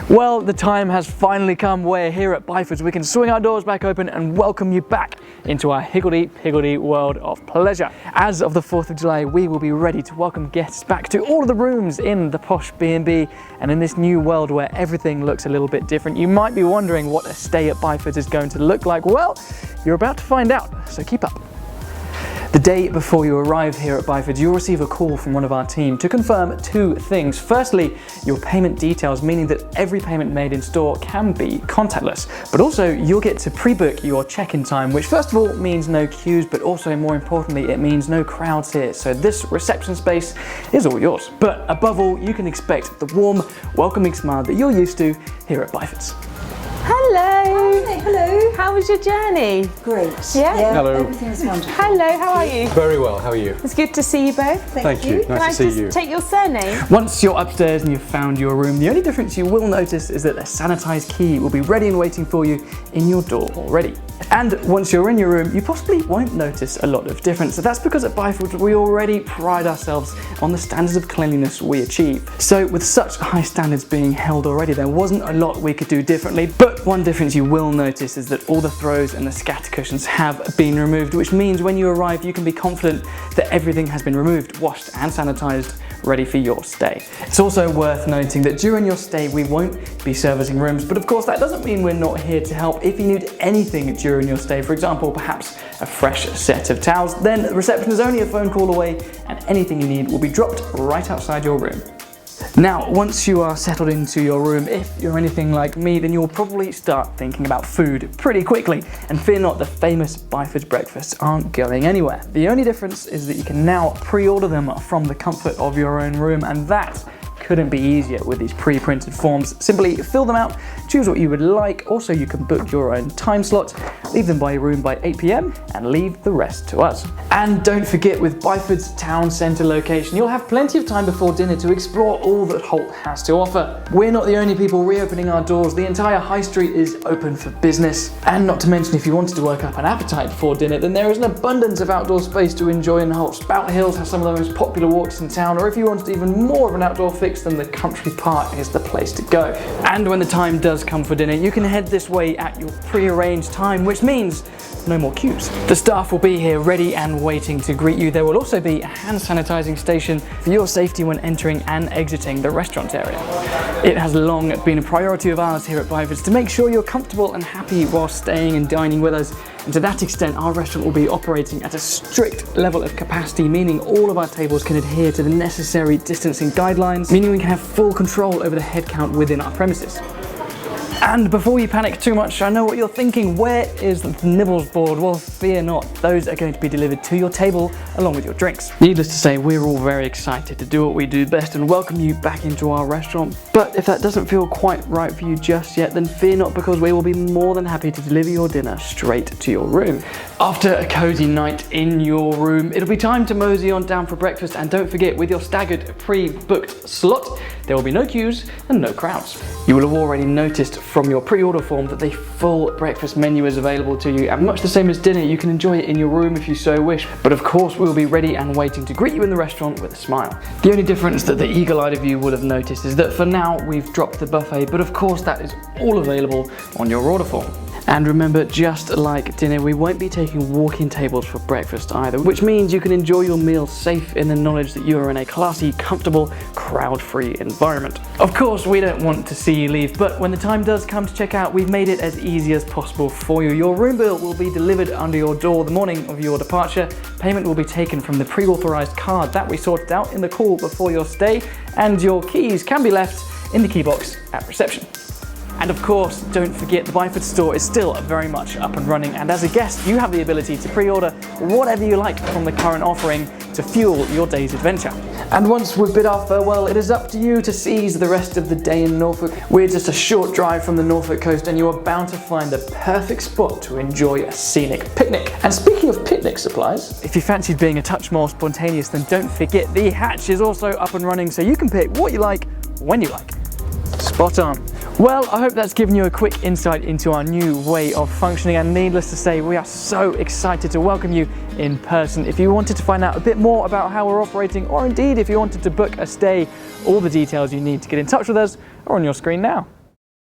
Well, the time has finally come where here at Byfords we can swing our doors back open and welcome you back into our higgledy-piggledy world of pleasure. As of the 4th of July, we will be ready to welcome guests back to all of the rooms in the posh B&B, and in this new world where everything looks a little bit different. You might be wondering what a stay at Byfords is going to look like. Well, you're about to find out, so keep up. The day before you arrive here at Byfords, you'll receive a call from one of our team to confirm two things. Firstly, your payment details, meaning that every payment made in store can be contactless. But also, you'll get to pre-book your check-in time, which first of all means no queues, but also more importantly, it means no crowds here. So this reception space is all yours. But above all, you can expect the warm, welcoming smile that you're used to here at Byfords. Hello. Hi, hello. How was your journey? Great. Yeah? Hello. Everything was wonderful. Hello, how are you? Very well, how are you? It's good to see you both. Thank you. Nice to see you. Take your surname? Once you're upstairs and you've found your room, the only difference you will notice is that a sanitized key will be ready and waiting for you in your door already. And once you're in your room, you possibly won't notice a lot of difference. So that's because at Byfords we already pride ourselves on the standards of cleanliness we achieve. So with such high standards being held already, there wasn't a lot we could do differently. But one difference you will notice is that all the throws and the scatter cushions have been removed, which means when you arrive you can be confident that everything has been removed, washed and sanitized, ready for your stay. It's also worth noting that during your stay we won't be servicing rooms, but of course that doesn't mean we're not here to help. If you need anything during your stay, for example perhaps a fresh set of towels, then the reception is only a phone call away and anything you need will be dropped right outside your room. Now, once you are settled into your room, if you're anything like me, then you'll probably start thinking about food pretty quickly. And fear not, the famous Byfords breakfasts aren't going anywhere. The only difference is that you can now pre-order them from the comfort of your own room, and that couldn't be easier with these pre-printed forms. Simply fill them out, choose what you would like. Also, you can book your own time slot, leave them by your room by 8 p.m. and leave the rest to us. And don't forget, with Byfords town centre location, you'll have plenty of time before dinner to explore all that Holt has to offer. We're not the only people reopening our doors. The entire high street is open for business. And not to mention, if you wanted to work up an appetite before dinner, then there is an abundance of outdoor space to enjoy in Holt. Spout Hills has some of the most popular walks in town, or if you wanted even more of an outdoor fix, then the country park is the place to go. And when the time does come for dinner, you can head this way at your pre-arranged time, which means no more queues. The staff will be here ready and waiting to greet you. There will also be a hand sanitizing station for your safety when entering and exiting the restaurant area. It has long been a priority of ours here at Byfords to make sure you're comfortable and happy while staying and dining with us. And to that extent, our restaurant will be operating at a strict level of capacity, meaning all of our tables can adhere to the necessary distancing guidelines, meaning we can have full control over the head count within our premises. And before you panic too much, I know what you're thinking. Where is the nibbles board? Well, fear not. Those are going to be delivered to your table along with your drinks. Needless to say, we're all very excited to do what we do best and welcome you back into our restaurant. But if that doesn't feel quite right for you just yet, then fear not, because we will be more than happy to deliver your dinner straight to your room. After a cozy night in your room, it'll be time to mosey on down for breakfast. And don't forget, with your staggered pre-booked slot, there will be no queues and no crowds. You will have already noticed from your pre-order form that the full breakfast menu is available to you, and much the same as dinner, you can enjoy it in your room if you so wish. But of course, we will be ready and waiting to greet you in the restaurant with a smile. The only difference that the eagle-eyed of you will have noticed is that for now, we've dropped the buffet, but of course that is all available on your order form. And remember, just like dinner, we won't be taking walk-in tables for breakfast either, which means you can enjoy your meal safe in the knowledge that you are in a classy, comfortable, crowd-free environment. Of course, we don't want to see you leave, but when the time does come to check out, we've made it as easy as possible for you. Your room bill will be delivered under your door the morning of your departure. Payment will be taken from the pre-authorized card that we sorted out in the call before your stay, and your keys can be left in the key box at reception. And of course, don't forget, the Byfords store is still very much up and running, and as a guest, you have the ability to pre-order whatever you like from the current offering to fuel your day's adventure. And once we've bid our farewell, it is up to you to seize the rest of the day in Norfolk. We're just a short drive from the Norfolk coast, and you are bound to find the perfect spot to enjoy a scenic picnic. And speaking of picnic supplies, if you fancied being a touch more spontaneous, then don't forget the hatch is also up and running, so you can pick what you like, when you like. Spot on. Well, I hope that's given you a quick insight into our new way of functioning, and needless to say, we are so excited to welcome you in person. If you wanted to find out a bit more about how we're operating, or indeed if you wanted to book a stay, all the details you need to get in touch with us are on your screen now.